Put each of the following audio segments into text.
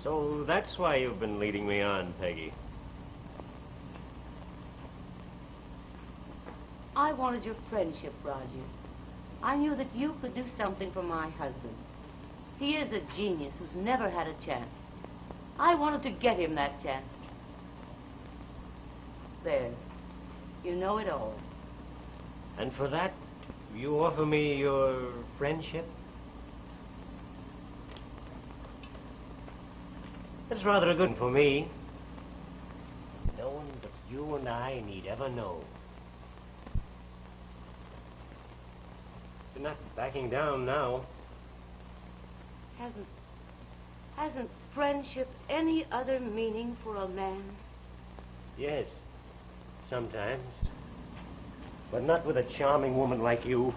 So that's why you've been leading me on, Peggy. I wanted your friendship, Roger. I knew that you could do something for my husband. He is a genius who's never had a chance. I wanted to get him that chance. There. You know it all. And for that, you offer me your friendship? That's rather a good one for me. No one but you and I need ever know. You're not backing down now. Hasn't friendship any other meaning for a man? Yes, sometimes. But not with a charming woman like you.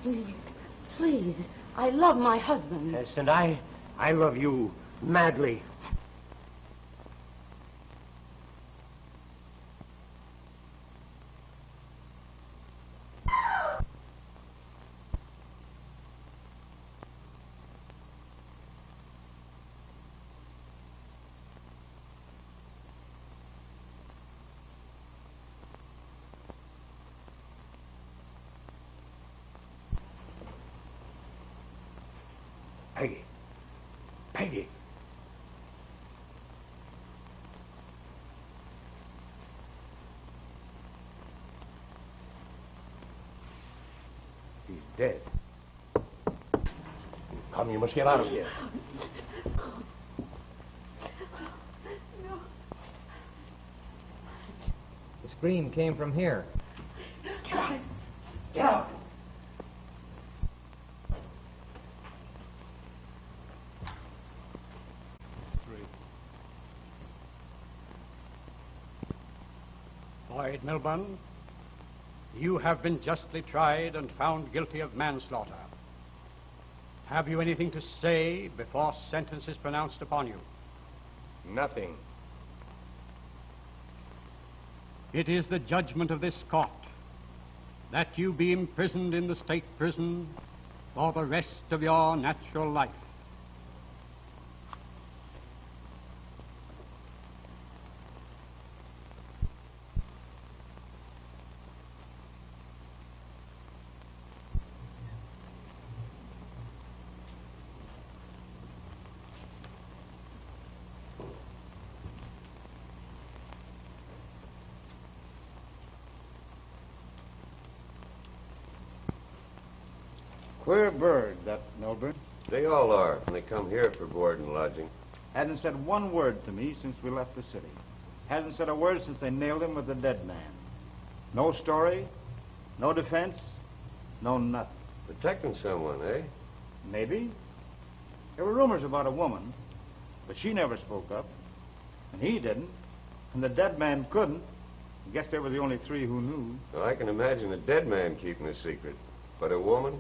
Please, please, I love my husband. Yes, and I love you madly. Peggy. Peggy. He's dead. Come, you must get out of here. No. The scream came from here. Get out. Get out. Lloyd Milburn, you have been justly tried and found guilty of manslaughter. Have you anything to say before sentence is pronounced upon you? Nothing. It is the judgment of this court that you be imprisoned in the state prison for the rest of your natural life. Queer bird, that Milburn. They all are when they come here for board and lodging. Hasn't said one word to me since we left the city. Hasn't said a word since they nailed him with the dead man. No story, no defense, no nothing. Protecting someone, eh? Maybe. There were rumors about a woman, but she never spoke up. And he didn't. And the dead man couldn't. I guess they were the only three who knew. Well, I can imagine a dead man keeping a secret. But a woman?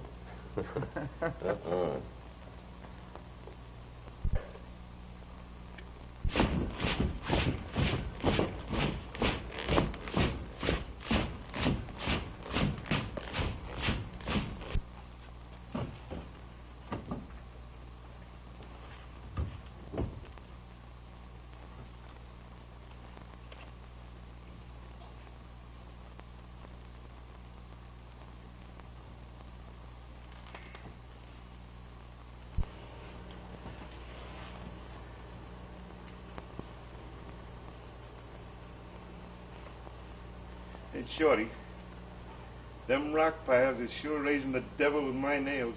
It's Shorty. Them rock piles is sure raising the devil with my nails.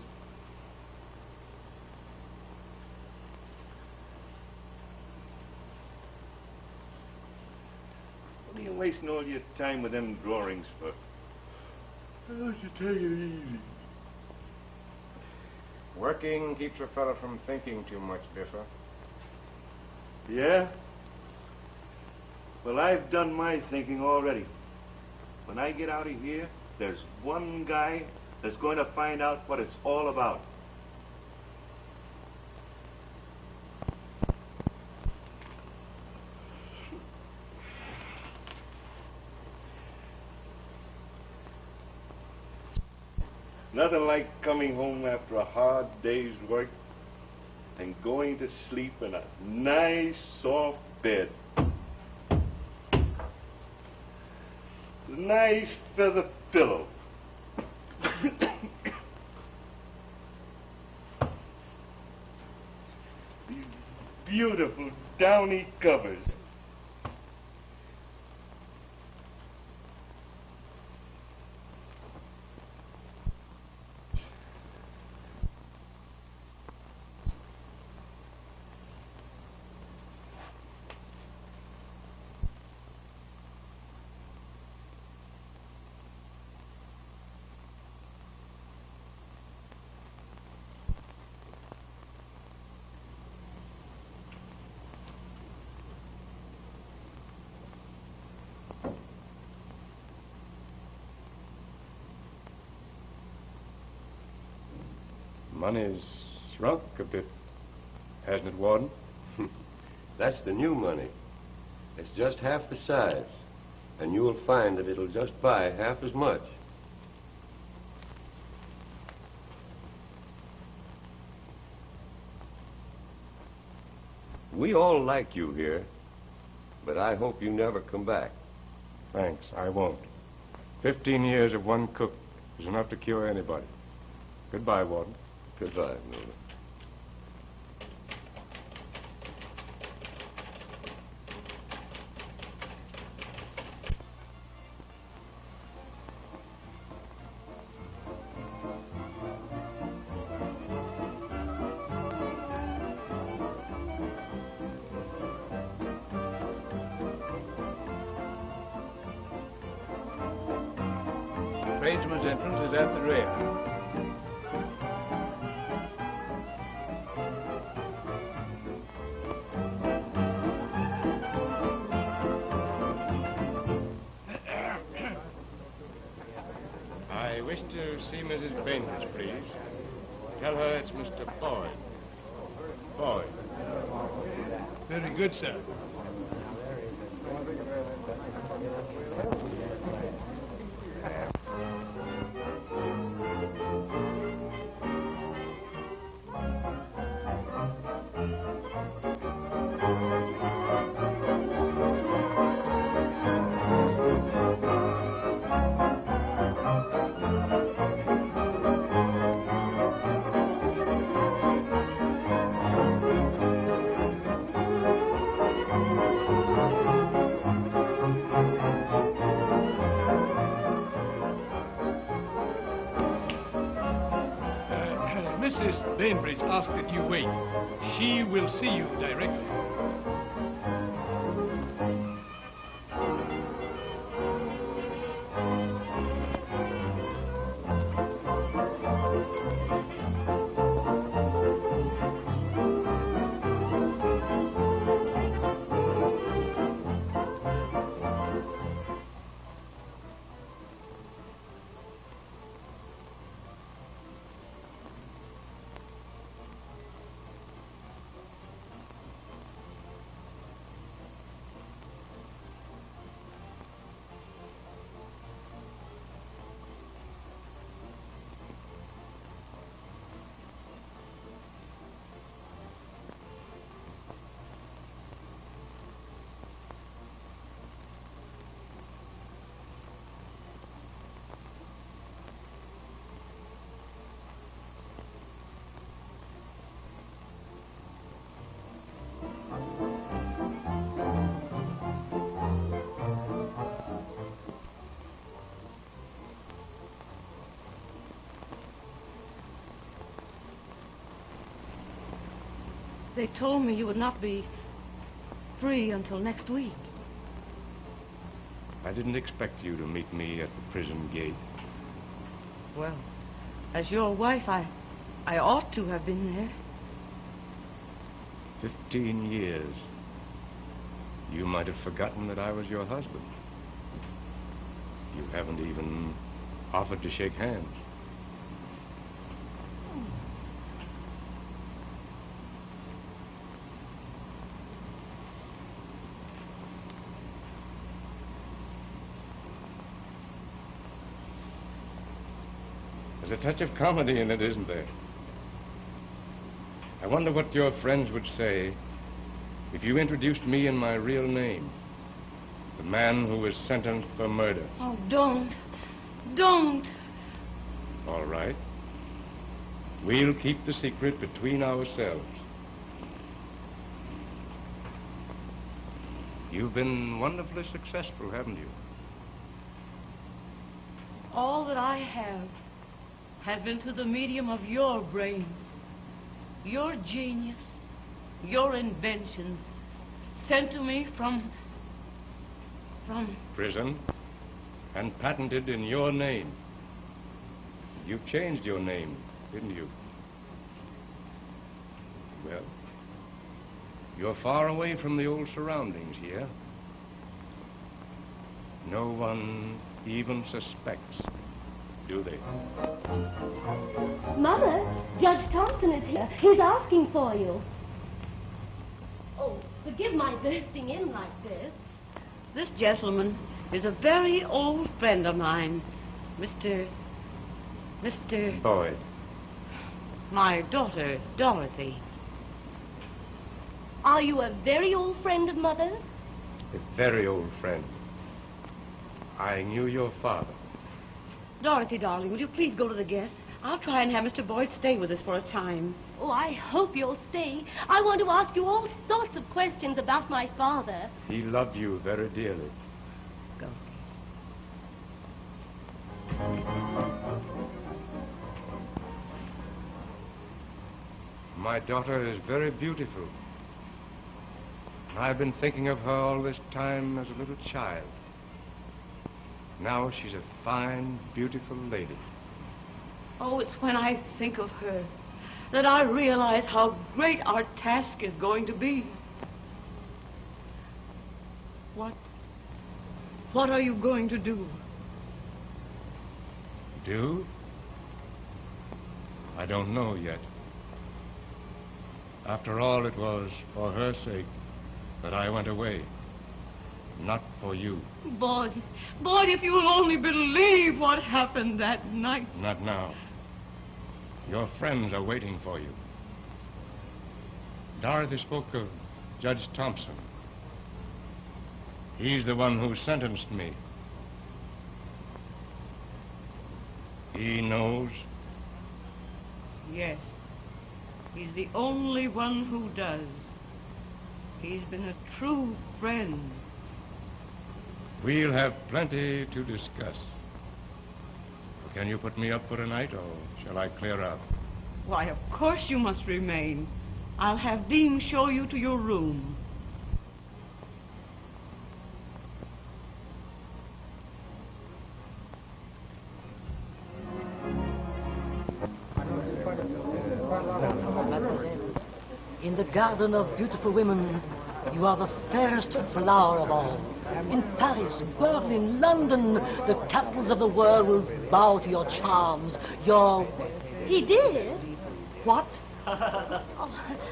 What are you wasting all your time with them drawings for? Why don't you take it easy? Working keeps a fellow from thinking too much, Biffa. Yeah? Well, I've done my thinking already. When I get out of here, there's one guy that's going to find out what it's all about. Nothing like coming home after a hard day's work and going to sleep in a nice, soft bed. A nice feather pillow. These beautiful downy covers. Money's shrunk a bit, hasn't it, Warden? That's the new money. It's just half the size, and you'll find that it'll just buy half as much. We all like you here, but I hope you never come back. Thanks, I won't. 15 years of one cook is enough to cure anybody. Goodbye, Warden. Goodbye, Miller. Tradesman's entrance is at the rear. I wish to see Mrs. Bainbridge, please. Tell her it's Mr. Boyd. Boyd. Very good, sir. Mrs. Bainbridge asked that you wait. She will see you directly. They told me you would not be free until next week. I didn't expect you to meet me at the prison gate. Well, as your wife, I ought to have been there. 15 years. You might have forgotten that I was your husband. You haven't even offered to shake hands. There's a touch of comedy in it, isn't there? I wonder what your friends would say if you introduced me in my real name. The man who was sentenced for murder. Oh, don't. Don't. All right. We'll keep the secret between ourselves. You've been wonderfully successful, haven't you? All that I have has been through the medium of your brains, your genius, your inventions, sent to me from prison, and patented in your name. You changed your name, didn't you? Well, you're far away from the old surroundings here. No one even suspects, do they? Mother, Judge Thompson is here. He's asking for you. Oh, forgive my bursting in like this. This gentleman is a very old friend of mine, Mr. Boyd. My daughter, Dorothy. Are you a very old friend of Mother's? A very old friend. I knew your father. Dorothy, darling, will you please go to the guests? I'll try and have Mr. Boyd stay with us for a time. Oh, I hope you'll stay. I want to ask you all sorts of questions about my father. He loved you very dearly. Go. My daughter is very beautiful. I've been thinking of her all this time as a little child. Now she's a fine, beautiful lady. Oh, it's when I think of her that I realize how great our task is going to be. What are you going to do? Do? I don't know yet. After all, it was for her sake that I went away, not for you. Boyd, if you'll only believe what happened that night. Not now. Your friends are waiting for you. Dorothy spoke of Judge Thompson. He's the one who sentenced me. He knows? Yes. He's the only one who does. He's been a true friend. We'll have plenty to discuss. Can you put me up for tonight, or shall I clear out? Why, of course you must remain. I'll have Dean show you to your room. In the garden of beautiful women, you are the fairest flower of all. In Paris, Berlin, London, the capitals of the world will bow to your charms, your... He did? What? Oh,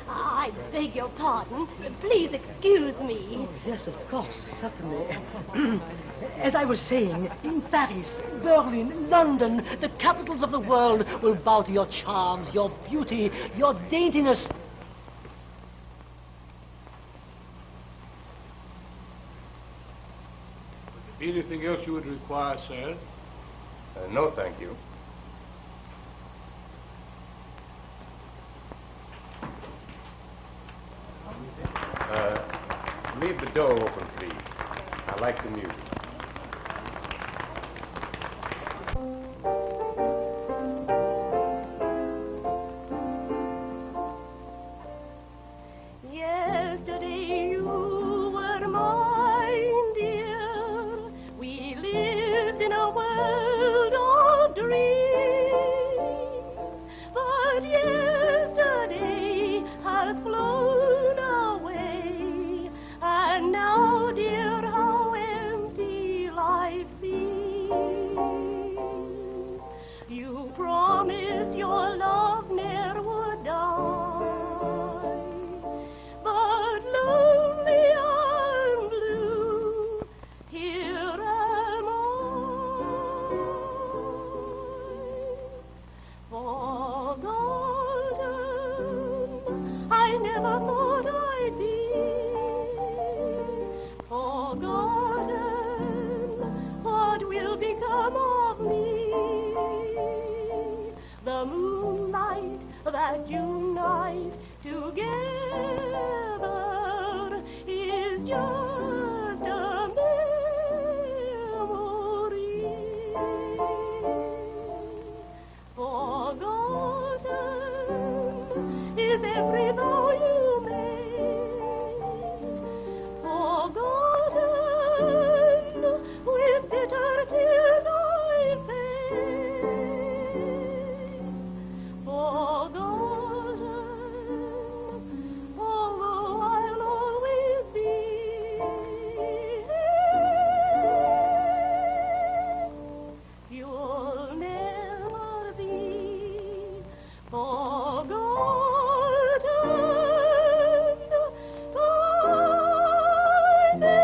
I beg your pardon. Please excuse me. Yes, of course, certainly. As I was saying, in Paris, Berlin, London, the capitals of the world will bow to your charms, your beauty, your daintiness. Anything else you would require, sir? No, thank you. Leave the door open, please. I like the music. world of dreams. But yesterday has flown away, and now, dear, how empty life seems. You promised your love ne'er would die, but lonely and blue, here am I. Forgotten, I never thought I'd be. Forgotten, what will become of me? The moonlight that unite together is just a memory. Forgotten is every vow you made. Forgotten, with bitter tears I fade. Forgotten, although I'll always be. You'll never be forgotten by me.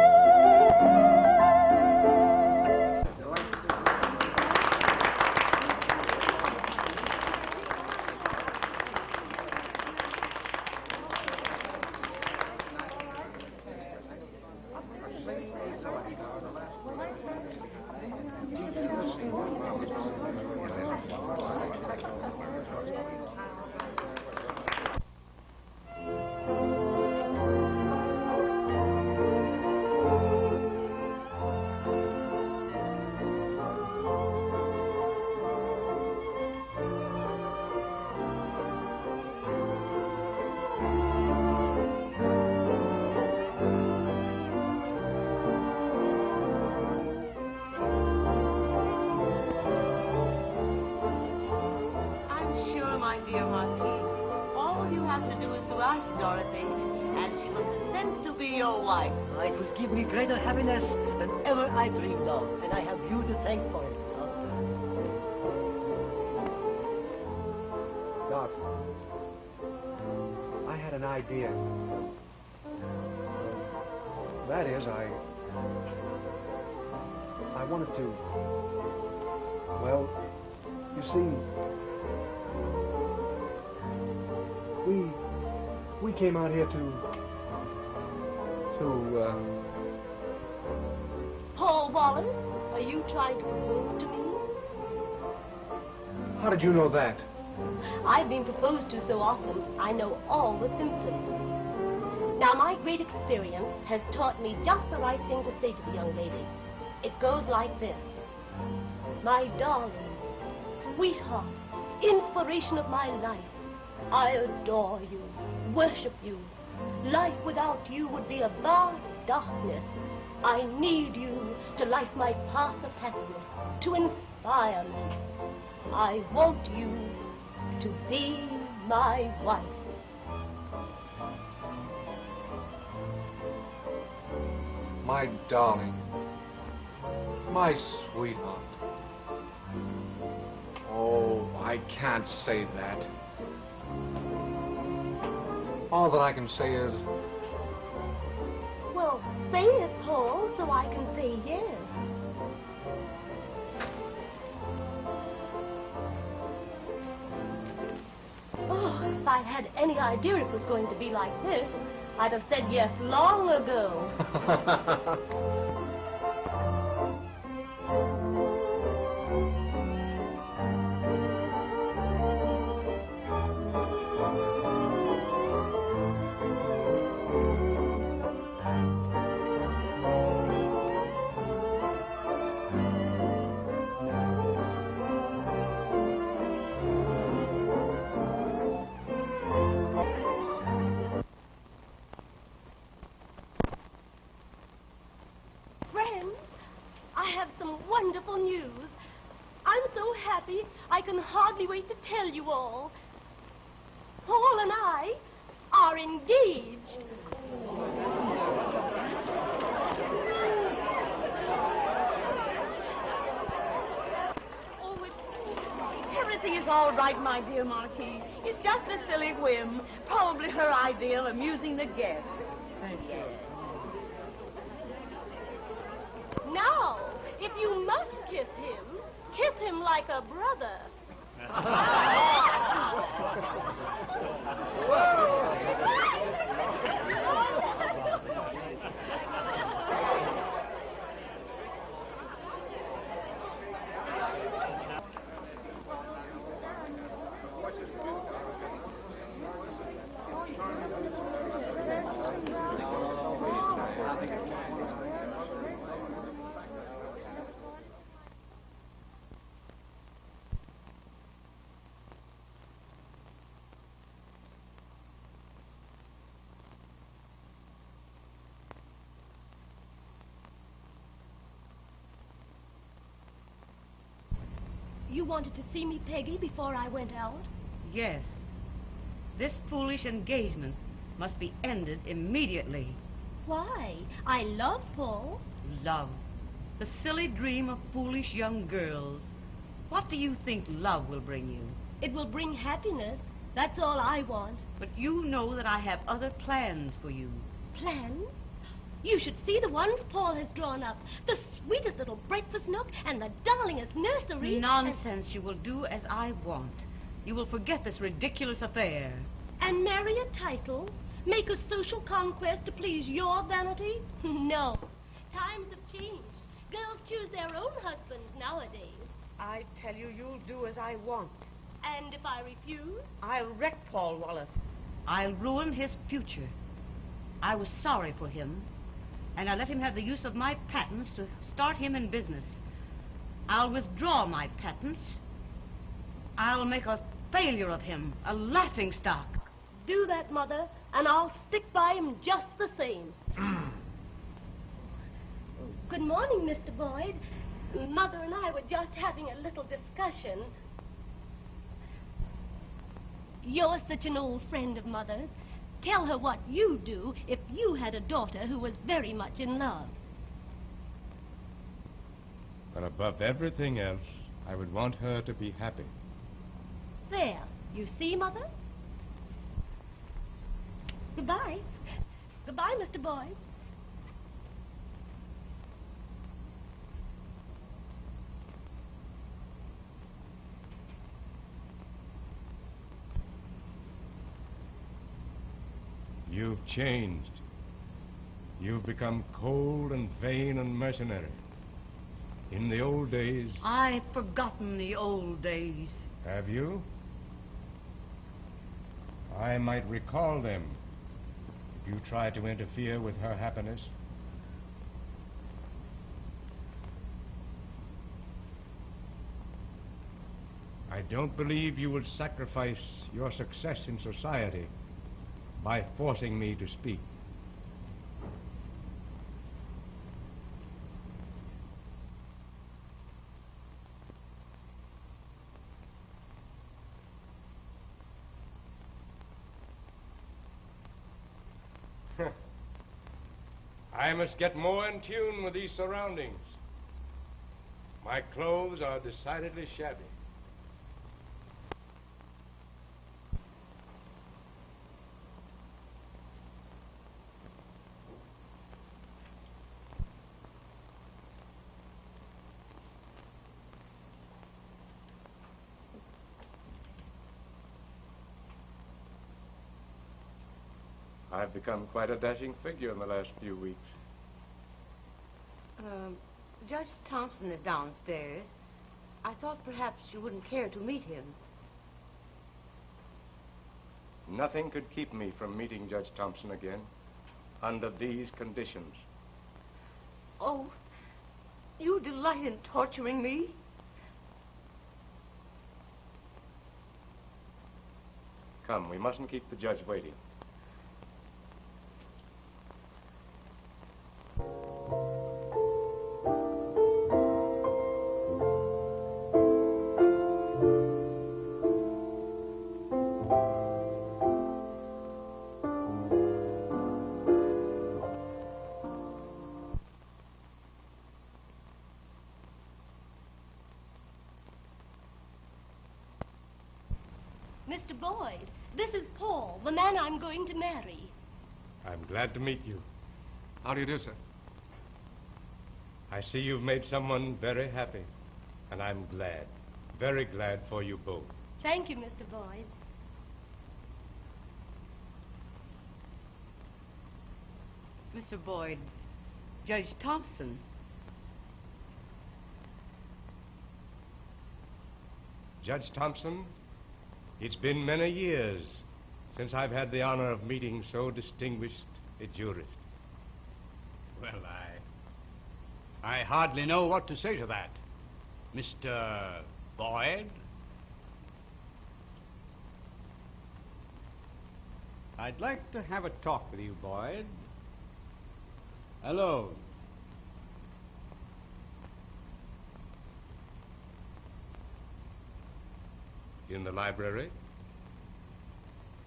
I'm sure, my dear Marquis, all you have to do is to ask Dorothy, and she will consent to be your wife. It will give me greater happiness than ever I dreamed of, and I have you to thank for it. Doc, I had an idea. That is, I wanted to, well, you see, we came out here to Paul Wallace, are you trying to propose to me? How did you know that? I've been proposed to so often, I know all the symptoms. Now, my great experience has taught me just the right thing to say to the young lady. It goes like this. My darling, sweetheart, inspiration of my life, I adore you, worship you. Life without you would be a vast darkness. I need you to light my path of happiness, to inspire me. I want you to be my wife. My darling, my sweetheart. Oh, I can't say that. All that I can say is, Well, say it, Paul, so I can say yes. Oh, if I'd had any idea it was going to be like this, I'd have said yes long ago. happy, I can hardly wait to tell you all. Paul and I are engaged. Everything is all right, my dear Marquis. It's just a silly whim. Probably her idea of amusing the guests. Thank you. Now, if you must kiss him like a brother. You wanted to see me, Peggy, before I went out? Yes. This foolish engagement must be ended immediately. Why? I love Paul. Love. The silly dream of foolish young girls. What do you think love will bring you? It will bring happiness. That's all I want. But you know that I have other plans for you. Plans? You should see the ones Paul has drawn up. The sweetest little breakfast nook and the darlingest nursery. Nonsense. You will do as I want. You will forget this ridiculous affair. And marry a title? Make a social conquest to please your vanity? No. Times have changed. Girls choose their own husbands nowadays. I tell you, you'll do as I want. And if I refuse? I'll wreck Paul Wallace. I'll ruin his future. I was sorry for him, and I let him have the use of my patents to start him in business. I'll withdraw my patents. I'll make a failure of him, a laughingstock. Do that, Mother, and I'll stick by him just the same. Good morning, Mr. Boyd. Mother and I were just having a little discussion. You're such an old friend of Mother's. Tell her what you'd do if you had a daughter who was very much in love. But above everything else, I would want her to be happy. There. You see, Mother? Goodbye. Goodbye, Mr. Boyd. You've changed. You've become cold and vain and mercenary. In the old days... I've forgotten the old days. Have you? I might recall them if you tried to interfere with her happiness. I don't believe you will sacrifice your success in society by forcing me to speak. I must get more in tune with these surroundings. My clothes are decidedly shabby. I've become quite a dashing figure in the last few weeks. Judge Thompson is downstairs. I thought perhaps you wouldn't care to meet him. Nothing could keep me from meeting Judge Thompson again under these conditions. Oh, you delight in torturing me? Come, we mustn't keep the judge waiting. Mr. Boyd, this is Paul, the man I'm going to marry. I'm glad to meet you. How do you do, sir? I see you've made someone very happy, and I'm glad, very glad for you both. Thank you, Mr. Boyd. Mr. Boyd, Judge Thompson. Judge Thompson, it's been many years since I've had the honor of meeting so distinguished a jurist. Well, I hardly know what to say to that. Mr. Boyd? I'd like to have a talk with you, Boyd. Alone. In the library?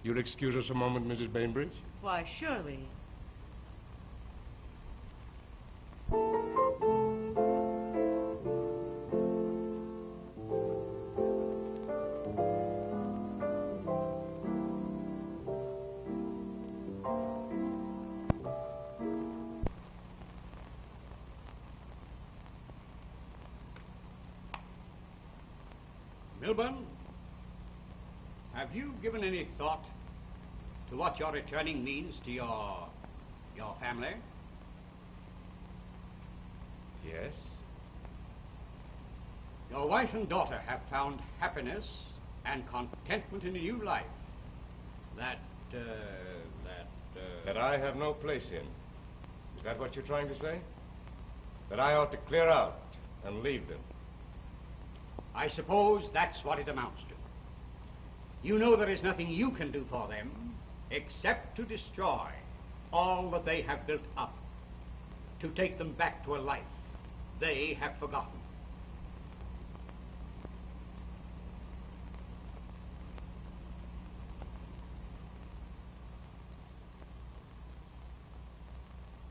You'll excuse us a moment, Mrs. Bainbridge? Why, surely. Milburn, have you given any thought to what your returning means to your family? Yes. Your wife and daughter have found happiness and contentment in a new life. That I have no place in. Is that what you're trying to say? That I ought to clear out and leave them? I suppose that's what it amounts to. You know there is nothing you can do for them except to destroy all that they have built up, to take them back to a life they have forgotten.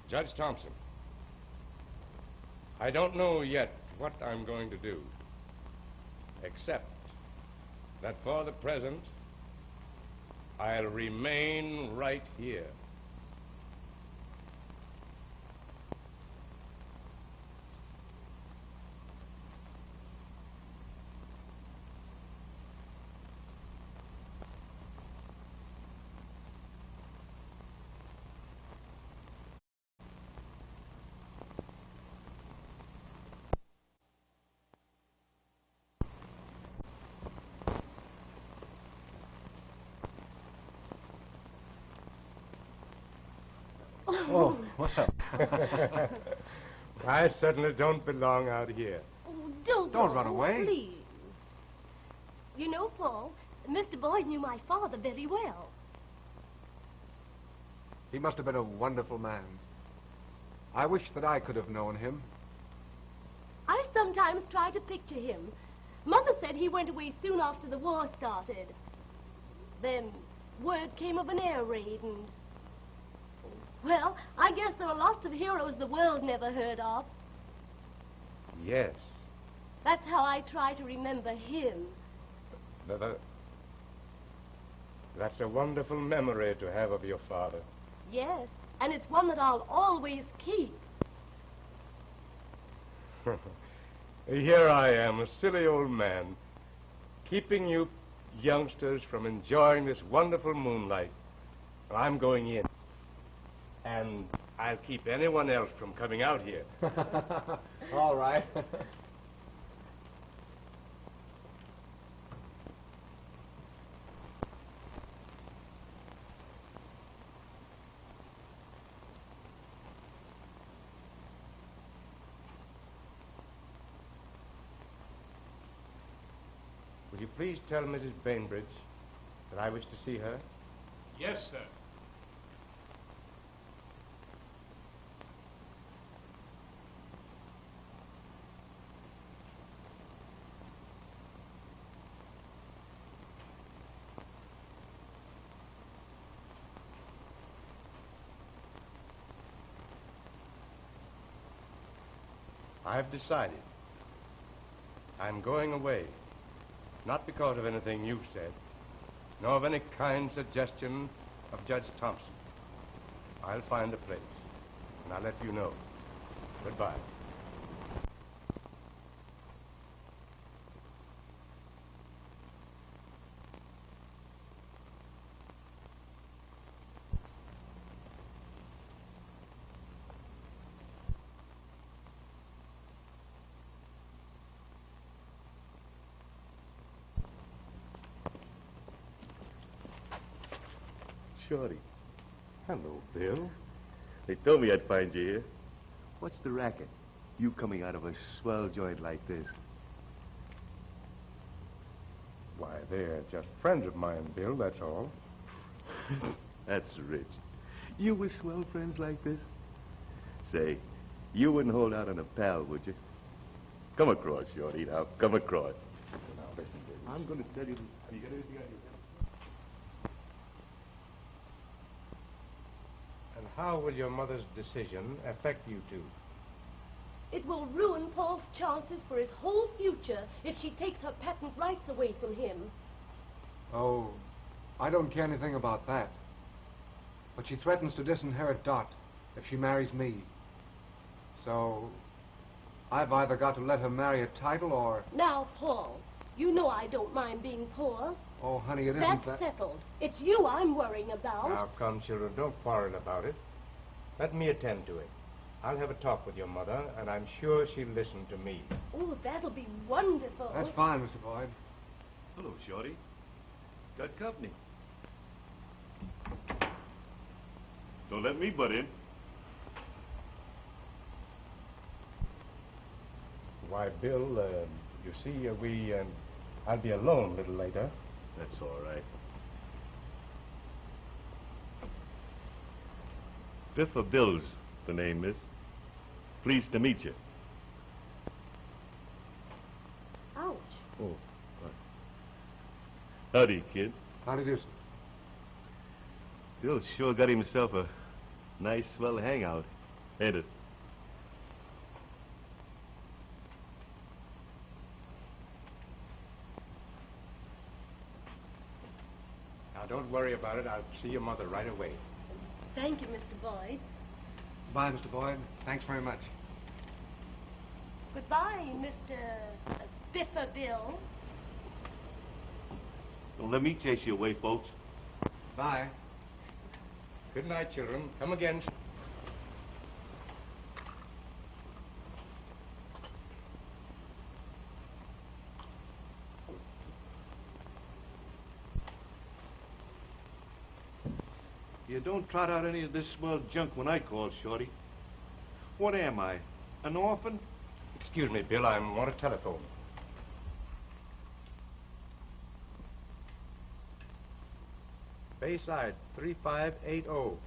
Judge Thompson, I don't know yet what I'm going to do, except that for the present, I'll remain right here. Oh, well. I certainly don't belong out here. Oh, don't run away. Please. You know, Paul, Mr. Boyd knew my father very well. He must have been a wonderful man. I wish that I could have known him. I sometimes try to picture him. Mother said he went away soon after the war started. Then word came of an air raid and... Well, I guess there are lots of heroes the world never heard of. Yes. That's how I try to remember him. That's a wonderful memory to have of your father. Yes, and it's one that I'll always keep. Here I am, a silly old man, keeping you youngsters from enjoying this wonderful moonlight. I'm going in. And I'll keep anyone else from coming out here. All right. Will you please tell Mrs. Bainbridge that I wish to see her? Yes, sir. I've decided. I'm going away. Not because of anything you've said, nor of any kind suggestion of Judge Thompson. I'll find the place, and I'll let you know. Goodbye. Shorty. Hello, Bill. They told me I'd find you here. What's the racket? You coming out of a swell joint like this? Why, they're just friends of mine, Bill, that's all. That's rich. You with swell friends like this? Say, you wouldn't hold out on a pal, would you? Come across, Shorty, now. Come across. Now, listen, Bill. I'm going to tell you... Have you got anything on your... And how will your mother's decision affect you two? It will ruin Paul's chances for his whole future if she takes her patent rights away from him. Oh, I don't care anything about that. But she threatens to disinherit Dot if she marries me. So, I've either got to let her marry a title or... Now, Paul, you know I don't mind being poor. Oh, honey, it isn't That's that... settled. It's you I'm worrying about. Now, come, children, don't quarrel about it. Let me attend to it. I'll have a talk with your mother, and I'm sure she'll listen to me. Oh, that'll be wonderful. That's fine, Mr. Boyd. Hello, Shorty. Got company. Don't let me butt in. Why, Bill, you see, I'll be alone a little later. That's all right. Biffa Bill's the name, miss. Pleased to meet you. Ouch. Oh, what? Howdy, kid. Howdy do, sir. Bill sure got himself a nice, swell hangout, ain't it? Now, don't worry about it. I'll see your mother right away. Thank you, Mr. Boyd. Bye, Mr. Boyd. Thanks very much. Goodbye, Mr. Biffa Bill. Don't let me chase you away, folks. Bye. Good night, children. Come again. You don't trot out any of this swell junk when I call, Shorty. What am I, an orphan? Excuse me, Bill. I want to telephone. Bayside 3580.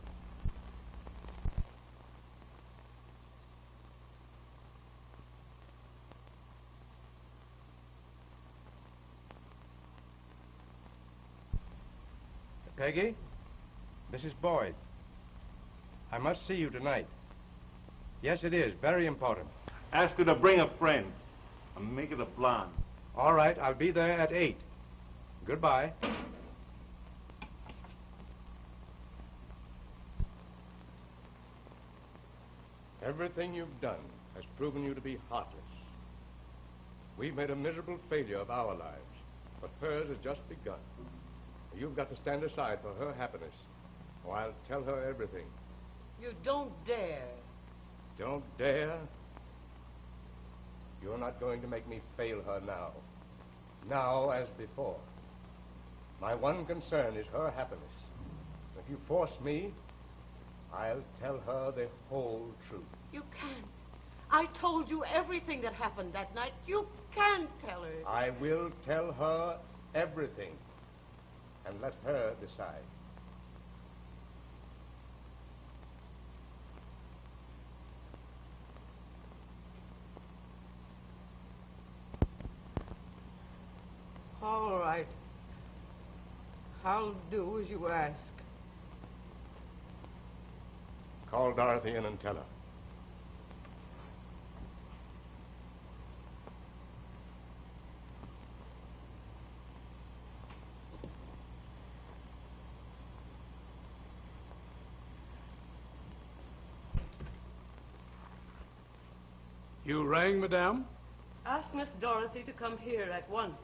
Peggy? Mrs. Boyd. I must see you tonight. Yes, it is. Very important. Ask her to bring a friend. And make it a blonde. All right. I'll be there at 8. Goodbye. Everything you've done has proven you to be heartless. We've made a miserable failure of our lives, but hers has just begun. You've got to stand aside for her happiness, or I'll tell her everything. You don't dare. Don't dare? You're not going to make me fail her now. Now as before. My one concern is her happiness. If you force me, I'll tell her the whole truth. You can't. I told you everything that happened that night. You can't tell her. I will tell her everything, and let her decide. All right. I'll do as you ask. Call Dorothy in and tell her. You rang, madame? Ask Miss Dorothy to come here at once.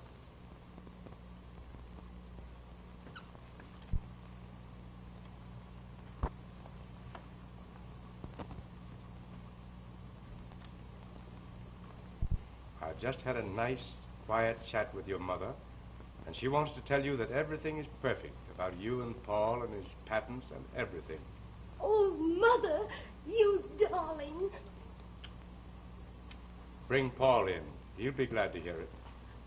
I've just had a nice, quiet chat with your mother, and she wants to tell you that everything is perfect about you and Paul and his patents and everything. Oh, Mother, you darling. Bring Paul in. He'll be glad to hear it.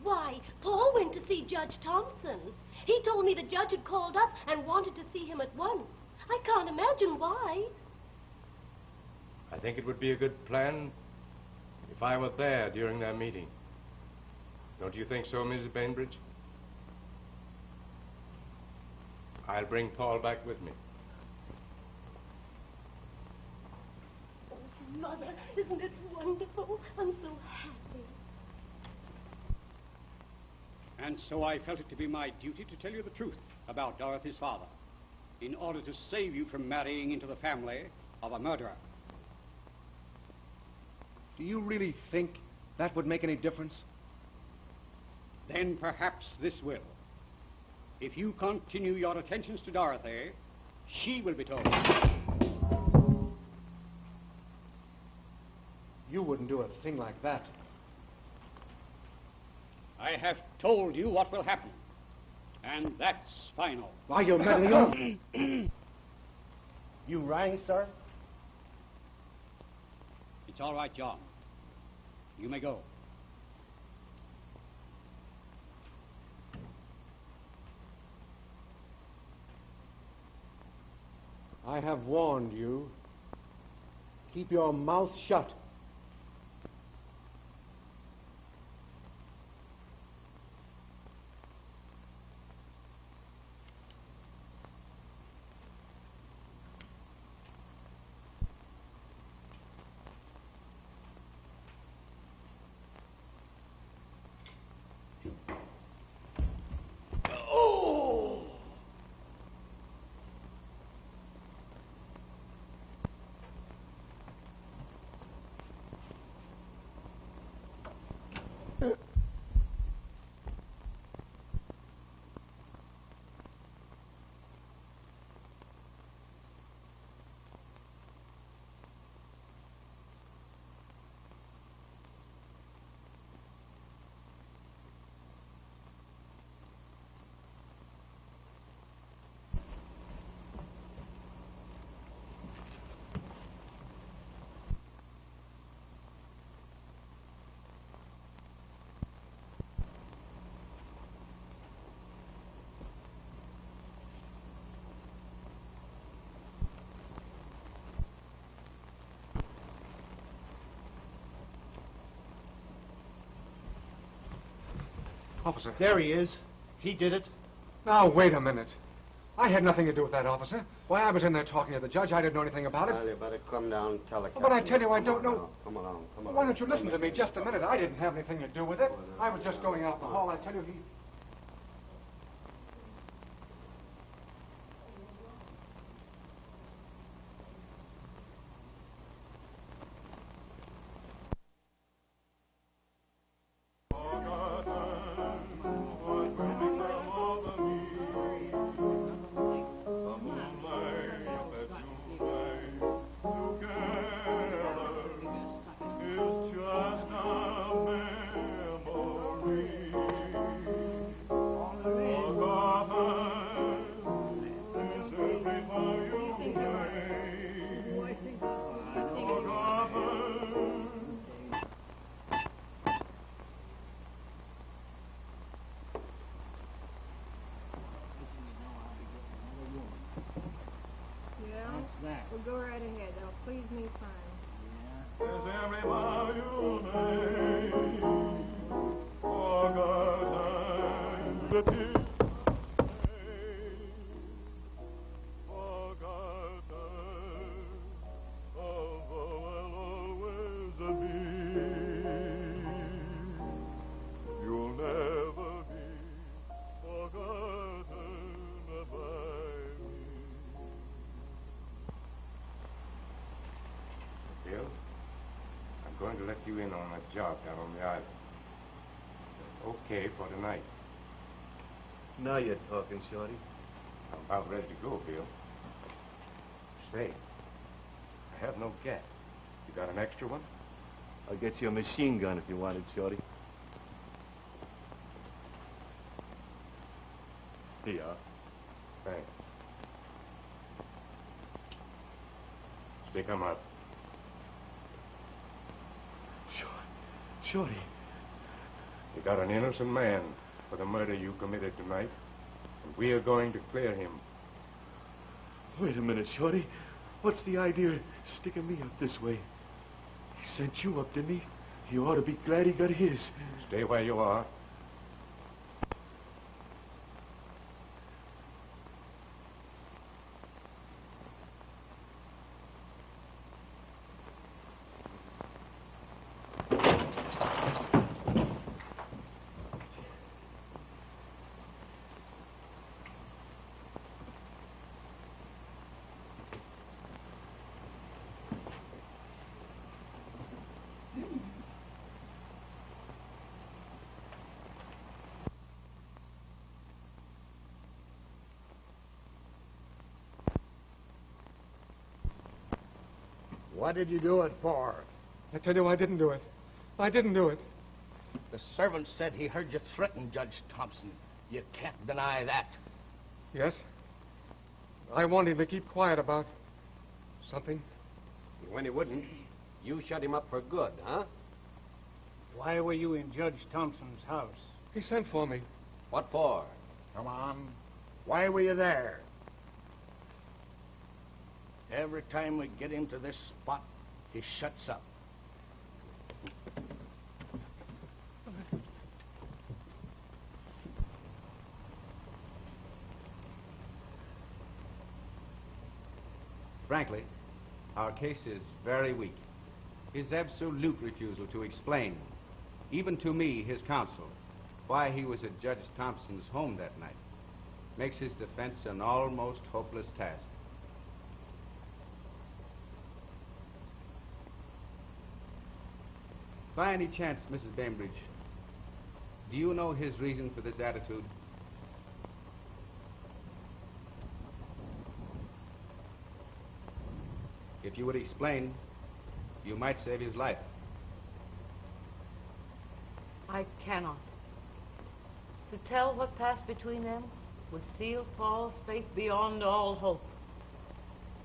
Why, Paul went to see Judge Thompson. He told me the judge had called up and wanted to see him at once. I can't imagine why. I think it would be a good plan if I were there during their meeting. Don't you think so, Mrs. Bainbridge? I'll bring Paul back with me. Oh, Mother, isn't it wonderful? I'm so happy. And so I felt it to be my duty to tell you the truth about Dorothy's father, in order to save you from marrying into the family of a murderer. Do you really think that would make any difference? Then perhaps this will. If you continue your attentions to Dorothy, she will be told. You wouldn't do a thing like that. I have told you what will happen, and that's final. Why, you're meddling on. You rang, sir? It's all right, John. You may go. I have warned you. Keep your mouth shut. Officer. There he is. He did it. Now, wait a minute. I had nothing to do with that, officer. Why, I was in there talking to the judge. I didn't know anything about it. Well, you better come down and tell the captain. But I tell you, I don't know. Come along, come along. Why don't you listen to me just a minute? I didn't have anything to do with it. I was just going out in the hall. I tell you, he... Well, go right ahead. That'll please me fine. I'm going to let you in on a job down on the island. Okay for tonight. Now you're talking, Shorty. I'm about ready to go, Bill. Say, I have no gas. You got an extra one? I'll get you a machine gun if you want it, Shorty. Here you are. Thanks. Stick 'em up. Shorty. You got an innocent man for the murder you committed tonight, and we are going to clear him. Wait a minute, Shorty. What's the idea of sticking me up this way? He sent you up, didn't he? He ought to be glad he got his. Stay where you are. What did you do it for? I tell you, I didn't do it. I didn't do it. The servant said he heard you threaten Judge Thompson. You can't deny that. Yes? I want him to keep quiet about something. When he wouldn't, you shut him up for good, huh? Why were you in Judge Thompson's house? He sent for me. What for? Come on. Why were you there? Every time we get him to this spot, he shuts up. Frankly, our case is very weak. His absolute refusal to explain, even to me, his counsel, why he was at Judge Thompson's home that night, makes his defense an almost hopeless task. By any chance, Mrs. Bainbridge, do you know his reason for this attitude? If you would explain, you might save his life. I cannot. To tell what passed between them would seal Paul's faith beyond all hope.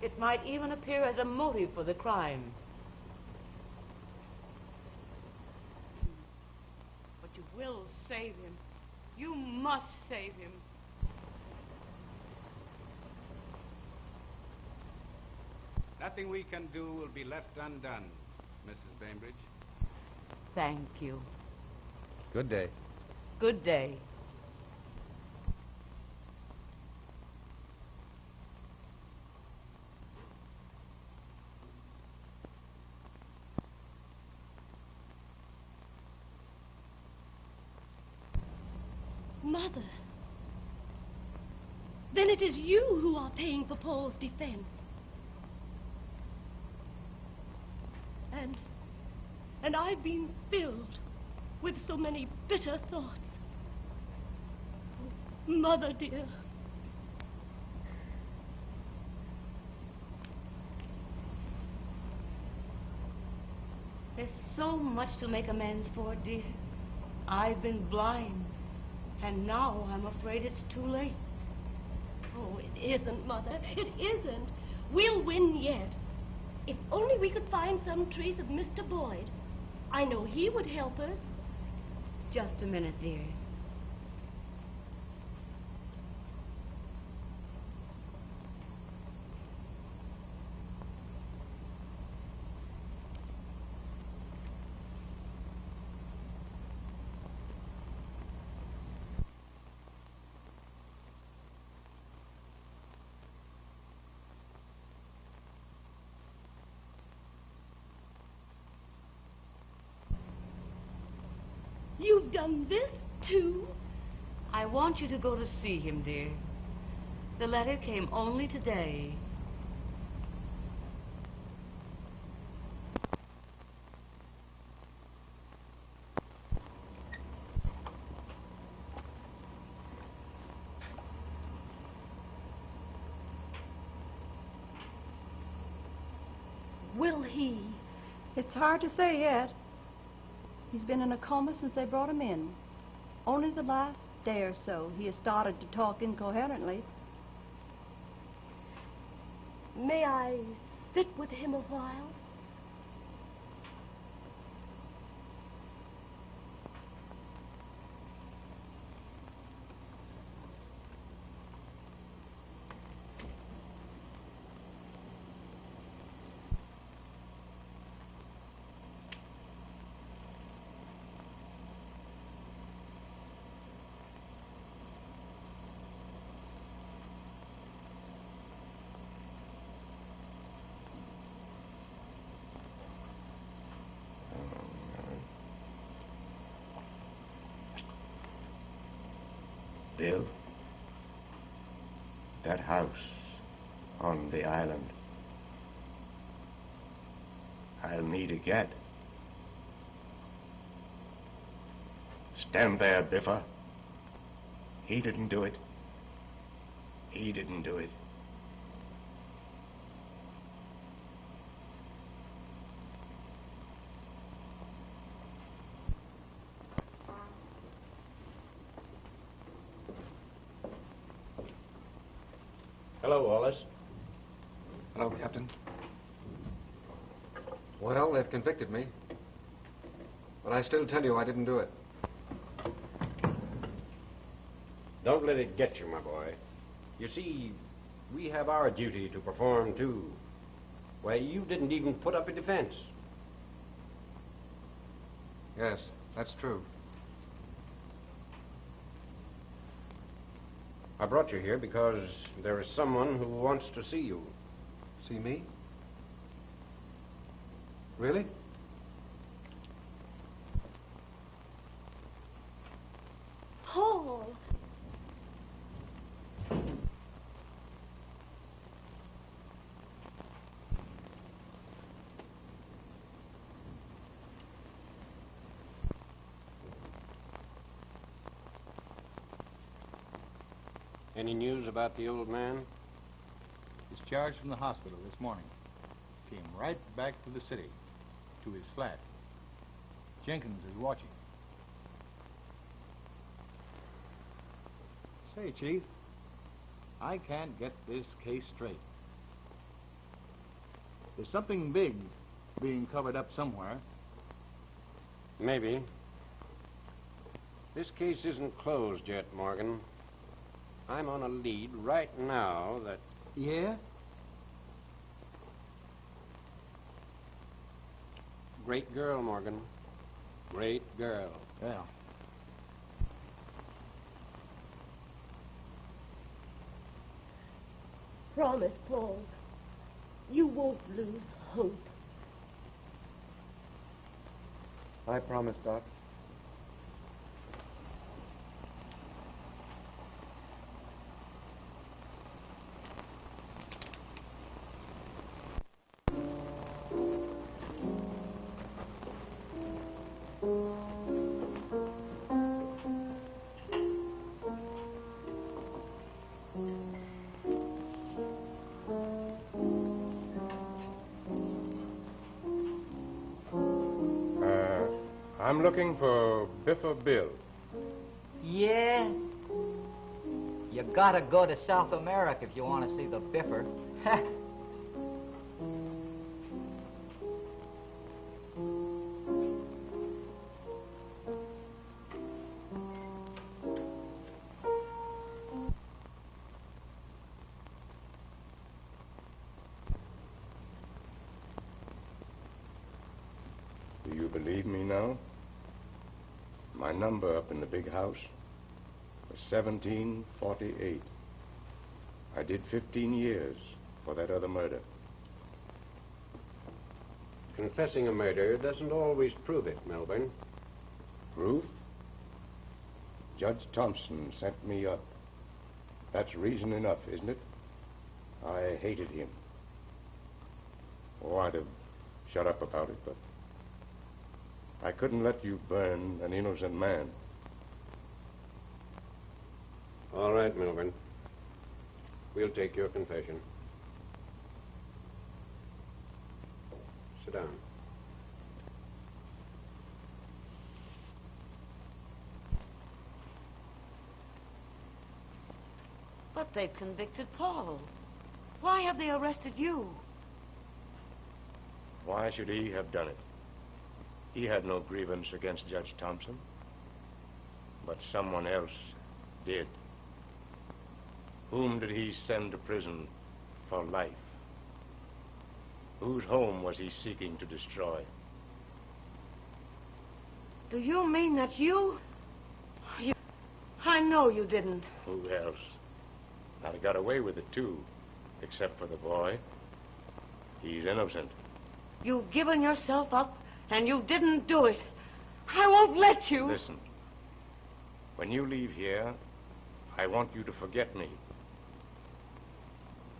It might even appear as a motive for the crime. But you will save him. You must save him. Nothing we can do will be left undone, Mrs. Bainbridge. Thank you. Good day. Good day. Mother. Then it is you who are paying for Paul's defense. And I've been filled with so many bitter thoughts. Oh, Mother, dear. There's so much to make amends for, dear. I've been blind, and now I'm afraid it's too late. Oh, it isn't, Mother. It isn't. We'll win yet. If only we could find some trace of Mr. Boyd. I know he would help us. Just a minute, dear. You've done this, too? I want you to go to see him, dear. The letter came only today. Will he? It's hard to say yet. He's been in a coma since they brought him in. Only the last day or so he has started to talk incoherently. May I sit with him a while? Bill, that house on the island, I'll need a get. Stand there, Biffa. He didn't do it. He didn't do it. Hello, Wallace. Hello, Captain. Well, they've convicted me. But I still tell you I didn't do it. Don't let it get you, my boy. You see, we have our duty to perform, too. Why, you didn't even put up a defense. Yes, that's true. I brought you here because there is someone who wants to see you. See me? Really? Hoerl! Any news about the old man? Discharged from the hospital this morning. Came right back to the city, to his flat. Jenkins is watching. Say, Chief, I can't get this case straight. There's something big being covered up somewhere. Maybe. This case isn't closed yet, Morgan. I'm on a lead right now that... Yeah? Great girl, Morgan. Great girl. Yeah. Promise, Paul. You won't lose hope. I promise, Doc. I'm looking for Biffa Bill. Yeah? You gotta go to South America if you want to see the Biffer. Do you believe me now? My number up in the big house was 1748. I did 15 years for that other murder. Confessing a murder doesn't always prove it, Melbourne. Proof? Judge Thompson sent me up. That's reason enough, isn't it? I hated him. Oh, I'd have shut up about it, but I couldn't let you burn an innocent man. All right, Melbourne. We'll take your confession. Sit down. But they've convicted Paul. Why have they arrested you? Why should he have done it? He had no grievance against Judge Thompson. But someone else did. Whom did he send to prison for life? Whose home was he seeking to destroy? Do you mean that you... I know you didn't. Who else? I got away with it, too. Except for the boy. He's innocent. You've given yourself up, and you didn't do it. I won't let you. Listen. When you leave here, I want you to forget me.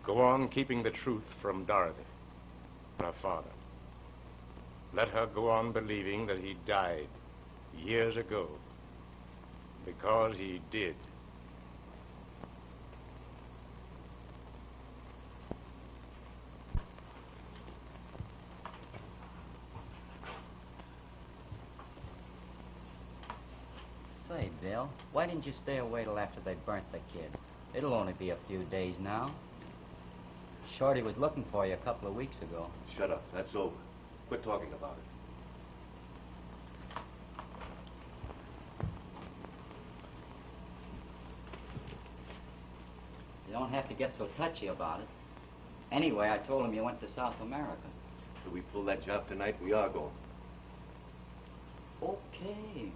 Go on keeping the truth from Dorothy, her father. Let her go on believing that he died years ago. Because he did. Say, Bill, why didn't you stay away till after they burnt the kid? It'll only be a few days now. Shorty was looking for you a couple of weeks ago. Shut up. That's over. Quit talking about it. You don't have to get so touchy about it. Anyway, I told him you went to South America. If we pull that job tonight, we are going. Okay.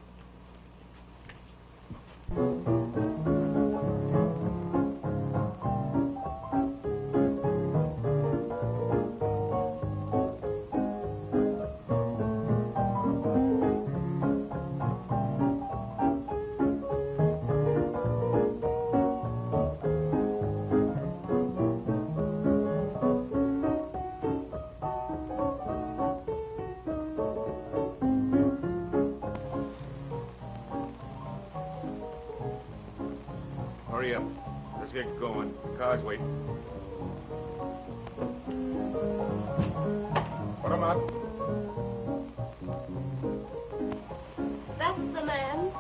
Hurry up. Let's get going. The car's waiting. Put 'em up. That's the man.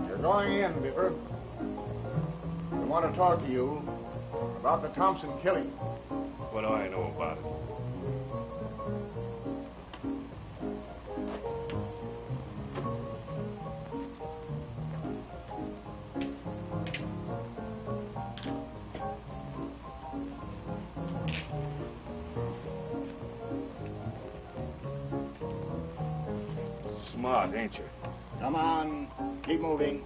You're going in, Beaver. We want to talk to you about the Thompson killing. What do I know about it? Smart, ain't you? Come on, keep moving.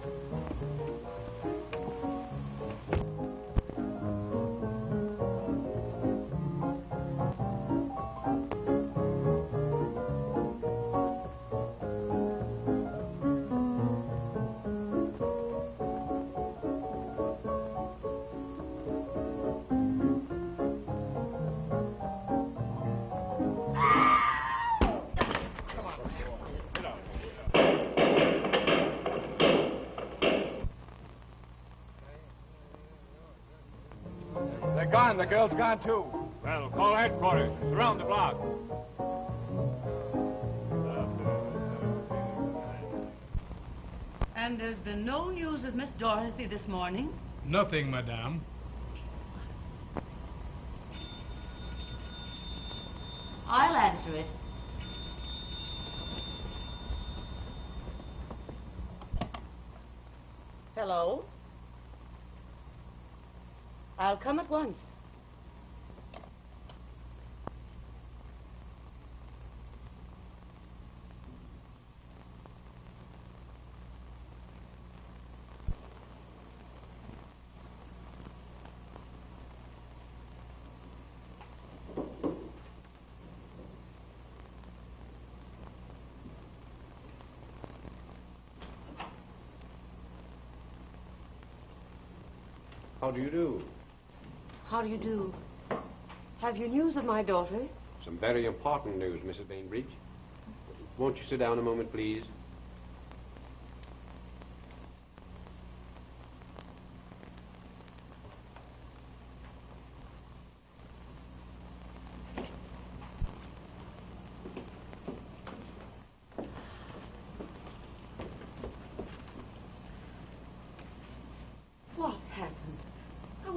They're gone. The girl's gone, too. Well, call headquarters. Surround the block. And there's been no news of Miss Dorothy this morning? Nothing, madame. I'll answer it. Hello? I'll come at once. How do you do? How do you do? Have you news of my daughter? Some very important news, Mrs. Bainbridge. Won't you sit down a moment, please?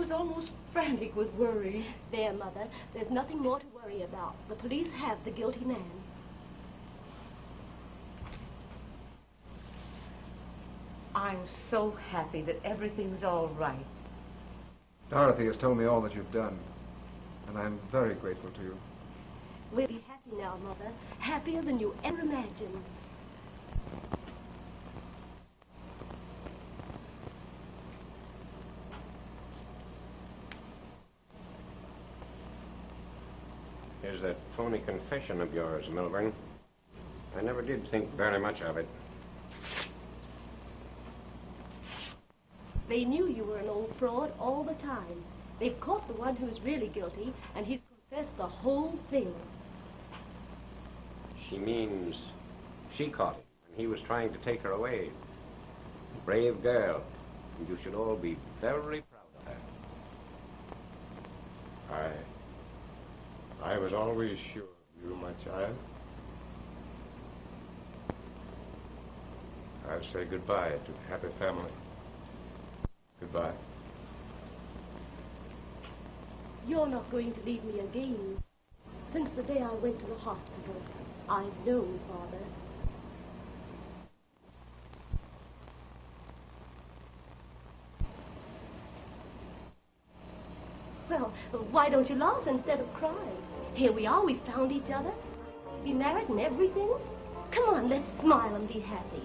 was almost frantic with worry. There, Mother. There's nothing more to worry about. The police have the guilty man. I'm so happy that everything's all right. Dorothy has told me all that you've done, and I'm very grateful to you. We'll be happy now, Mother. Happier than you ever imagined. Here's that phony confession of yours, Milburn. I never did think very much of it. They knew you were an old fraud all the time. They've caught the one who's really guilty, and he's confessed the whole thing. She means she caught him, and he was trying to take her away. Brave girl, and you should all be very proud of her. I was always sure of you, my child. I'll say goodbye to the happy family. Goodbye. You're not going to leave me again. Since the day I went to the hospital, I've known, Father. Well, why don't you laugh instead of cry? Here we are, we found each other. Be married and everything. Come on, let's smile and be happy.